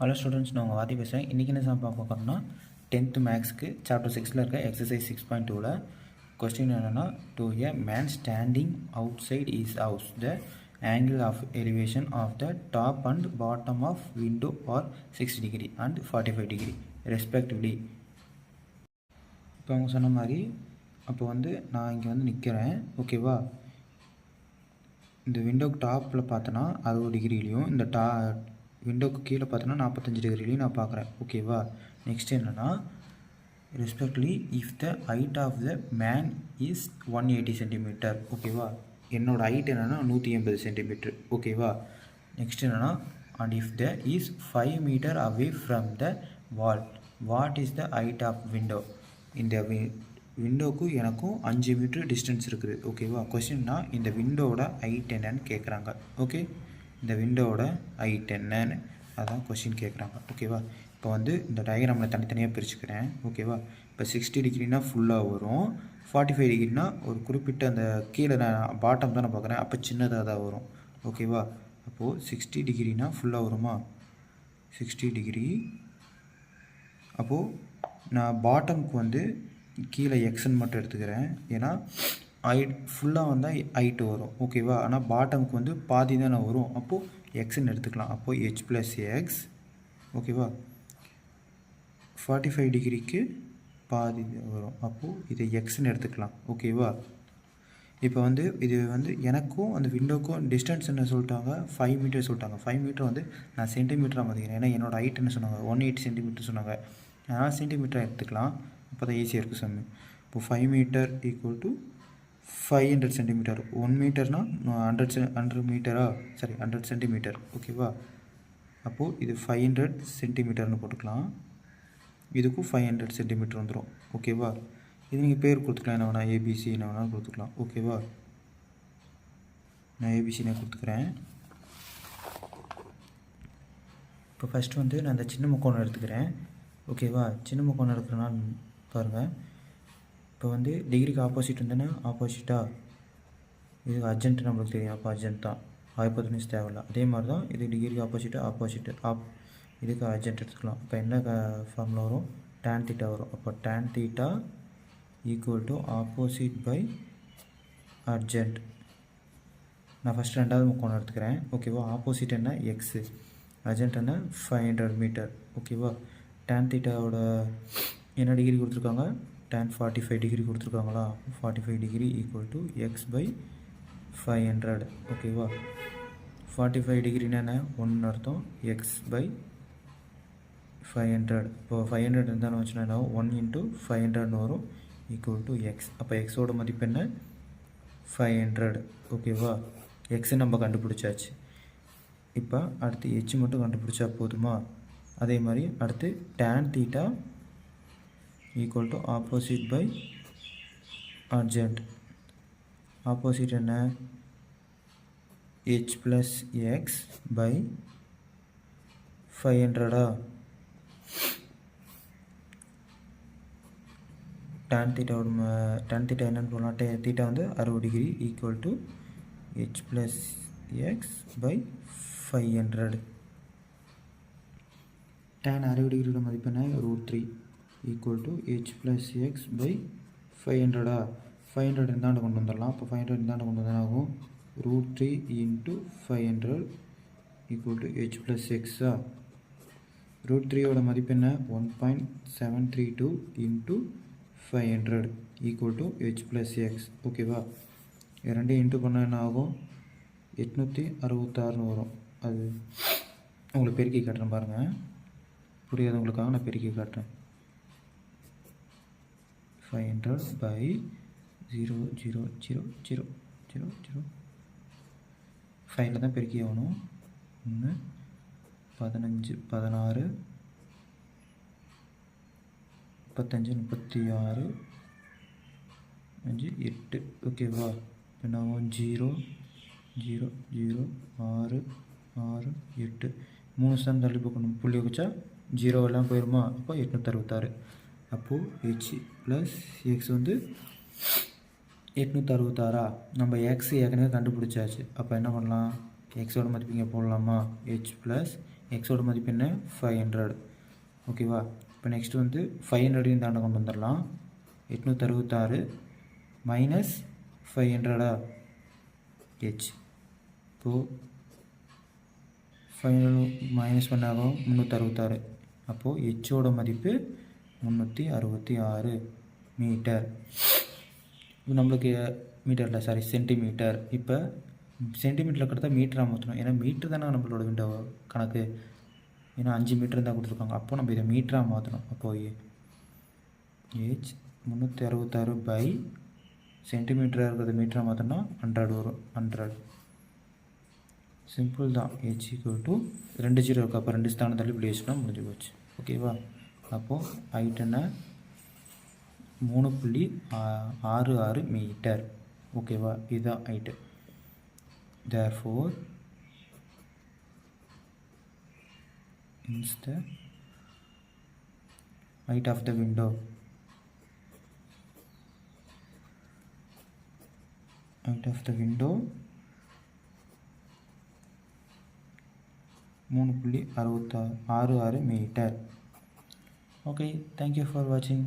Hello students, நான் உங்கள் வாதி பேசுகிறேன். இன்றைக்கி என்ன சார் பார்க்க போகிறோம்னா 10th மேக்ஸ்க்கு சாப்டர் 6 இருக்க எக்ஸசைஸ் 6.2ல கொஸ்டின் என்னென்னா, to a man standing outside is house the angle of elevation of the top and bottom of window are 60 degree and 45 degree respectively. இப்போ அவங்க சொன்ன மாதிரி அப்போ நான் இங்கே நிற்கிறேன், ஓகேவா? இந்த விண்டோக்கு டாப்பில் பார்த்தோன்னா 60 டிகிரிலையும் இந்த விண்டோக்கு கீழே பார்த்தோன்னா 45 டிகிரிலையும் நான் பார்க்குறேன், ஓகேவா? நெக்ஸ்ட் என்னென்னா, respectively if the height of the man is 180 centimetre, ஓகேவா? என்னோடய ஹைட் என்னென்னா 180 சென்டிமீட்டர், ஓகேவா? நெக்ஸ்ட் என்னென்னா, and if the is 5 metre away from the wall, what is the height of window? இந்த விண்டோக்கு எனக்கும் 5 மீட்டர் டிஸ்டன்ஸ் இருக்குது, ஓகேவா? கொஸ்டின்னா இந்த விண்டோவோட ஹைட் என்னன்னு கேட்குறாங்க, ஓகே? இந்த விண்டோவோட ஹைட் என்னன்னு அதான் கொஸ்டின் கேட்குறாங்க, ஓகேவா? இப்போ இந்த டயக்ராமில் தனித்தனியாக பிரிச்சுக்கிறேன், ஓகேவா? இப்போ 60 டிகிரினா ஃபுல்லாக வரும், 45 டிகிரினா ஒரு குறிப்பிட்ட அந்த கீழே நான் பாட்டம் தான் நான் பார்க்குறேன், அப்போ சின்னதாக தான் வரும், ஓகேவா? அப்போது 60 டிகிரினா ஃபுல்லாக வருமா? 60 டிகிரி. அப்போது நான் பாட்டமுக்கு கீழே எக்ஸ்ன்னு மட்டும் எடுத்துக்கிறேன், ஏன்னா ஹைட் ஃபுல்லாக வந்தால் ஹைட்டு வரும், ஓகேவா? ஆனால் பாட்டமுக்கு பாதி தானே வரும், அப்போது எக்ஸ்ன்னு எடுத்துக்கலாம். அப்போது ஹெச் ப்ளஸ் எக்ஸ், ஓகேவா? 45 டிகிரிக்கு பாதி வரும், அப்போது இதை எக்ஸ்ன்னு எடுத்துக்கலாம், ஓகேவா? இப்போ இது எனக்கும் அந்த விண்டோக்கும் டிஸ்டன்ஸ் என்ன சொல்லிட்டாங்க? 5 மீட்டர் சொல்லிட்டாங்க. 5 மீட்டர் நான் சென்டிமீட்டராக மாற்றிக்கிறேன், ஏன்னா என்னோடய ஹைட் என்ன சொன்னாங்க? 180 சென்டிமீட்டர் சொன்னாங்க. அதனால் சென்டிமீட்டராக எடுத்துக்கலாம், அப்போ தான் ஈஸியாக இருக்குது சம்மு. இப்போ 5 மீட்டர் ஈக்குவல் டு 500 சென்டிமீட்டர். 1 மீட்டர்னால் 100 மீட்டரா? சரி, 100 சென்டிமீட்டர், ஓகேவா? அப்போது இது 500 சென்டிமீட்டர்னு போட்டுக்கலாம். இதுக்கும் 500 சென்டிமீட்டர் வந்துடும், ஓகேவா? இது நீங்கள் பேர் கொடுத்துக்கலாம், என்ன வேணால் ஏபிசி என்ன வேணாலும் கொடுத்துக்கலாம், ஓகேவா? நான் ஏபிசினே கொடுத்துக்கிறேன். இப்போ ஃபஸ்ட்டு நான் அந்த சின்ன முக்கோணம் எடுத்துக்கிறேன், ஓகேவா? சின்ன முக்கோணம் எடுக்கிறனால பாருங்கள், இப்போ டிகிரிக்கு ஆப்போசிட் ஆப்போசிட்டாக இது அர்ஜென்ட் நம்மளுக்கு தெரியும், அப்போ அர்ஜென்ட் தான், ஹைப்போதெனிஸ் தேவையில்ல. அதே மாதிரி தான் இது டிகிரிக்கு ஆப்போசிட்டு இதுக்கு அர்ஜென்ட் எடுத்துக்கலாம். இப்போ என்ன ஃபார்முலா வரும்? டேன் தீட்டா வரும். அப்போ tan theta equal to opposite by adjacent. நான் ஃபஸ்ட் ரெண்டாவது முக்கோணம் எடுத்துக்கிறேன், ஓகேவா? ஆப்போசிட் என்ன? எக்ஸு, அர்ஜென்ட் என்ன? 500 மீட்டர், ஓகேவா? டேன் தீட்டாவோட என்ன டிகிரி கொடுத்துருக்காங்க? tan 45 டிகிரி கொடுத்துருக்காங்களா? 45 degree equal to x by 500, ஓகேவா? 45 டிகிரினா என்ன? 1 அர்த்தம், எக்ஸ் பை 500. இப்போ 500 இருந்தாலும் வச்சுன்னா 1 இன்ட்டு 500 வரும், ஈக்குவல் டு எக்ஸ். அப்போ எக்ஸோட மதிப்பு என்ன? 500, ஓகேவா? எக்ஸு நம்ம கண்டுபிடிச்சாச்சு. இப்போ அடுத்து ஹெச் மட்டும் கண்டுபிடிச்சா போதுமா? அதே மாதிரி அடுத்து tan theta equal to opposite by adjacent. Opposite என்ன? h plus x by 500. tan theta என்னன்னு போடலாம்? theta 60 degree equal to h plus x by 500. tan 60 டிகிரியோட மதிப்பு என்ன? √3 equal to h plus x by 500. 500 இருந்தாண்டு கொண்டு வந்துடலாம். அப்போ 500 இருந்தாண்டு கொண்டு வந்தால் ஆகும் √3 into 500 equal to h plus x. √3 மதிப்பு என்ன? 1.732 into 500 equal to h plus x, ஓகேவா? ரெண்டு இன்ட்டு பண்ணால் என்ன ஆகும்? 866 வரும். அது உங்களுக்கு பெருக்கி காட்டுறேன் பாருங்கள், புரியாதவங்களுக்காக நான் பெருக்கி காட்டுறேன். 500 by 0.00000 5ல் தான் பெருக்கி ஆகணும். 1 15 16 35 36 5 8, ஓகேவா? என்ன ஆகும்? 0 0 0 6 6 8 3 ஸ்தான் தள்ளி போக்கணும், புள்ளி வச்சா 0 எல்லாம் போயிடுமா? அப்போ 866. அப்போது ஹெச் ப்ளஸ் எக்ஸ் 866. நம்ம எக்ஸ் ஏற்கனவே கண்டுபிடிச்சாச்சு, அப்போ என்ன பண்ணலாம்? எக்ஸோட மதிப்பு இங்கே போடலாமா? ஹெச் ப்ளஸ் எக்ஸோட மதிப்பு என்ன 500. ஓகேவா? இப்போ நெக்ஸ்ட் வந்து 500 தாண்ட கொண்டு வந்துடலாம். 866 மைனஸ் 500 ஹெச். இப்போது 500 மைனஸ் பண்ணாகும் 366. அப்போது ஹெச்சோட மதிப்பு 366 மீட்டர். இப்போ நம்மளுக்கு மீட்டரில் சாரி சென்டிமீட்டர். இப்போ சென்டிமீட்டரில் கிடத்தா மீட்டராக மாற்றணும். ஏன்னா மீட்ரு தானே நம்மளோட விண்டோ கணக்கு. ஏன்னா 5 மீட்டர் தான் கொடுத்துருக்காங்க. அப்போது நம்ம இதை மீட்டராக மாற்றணும். அப்போது ஹெச் 366 பை சென்டிமீட்டராக இருக்கிறது மீட்டராக மாற்றோம்னா 100 வரும். 100 சிம்பிள் தான். ஹெச் ஈக்குவல் டு 2 0 இருக்குது. அப்போ 2 ஸ்தானம் தள்ளி இப்படி வச்சுனா முடிஞ்சு போச்சு. ஓகேவா? அப்போது ஹைட் என்ன 3.66 மீட்டர். ஓகேவா? இதுதான் height. therefore is the height of the window 3.66 மீட்டர். Okay, thank you for watching.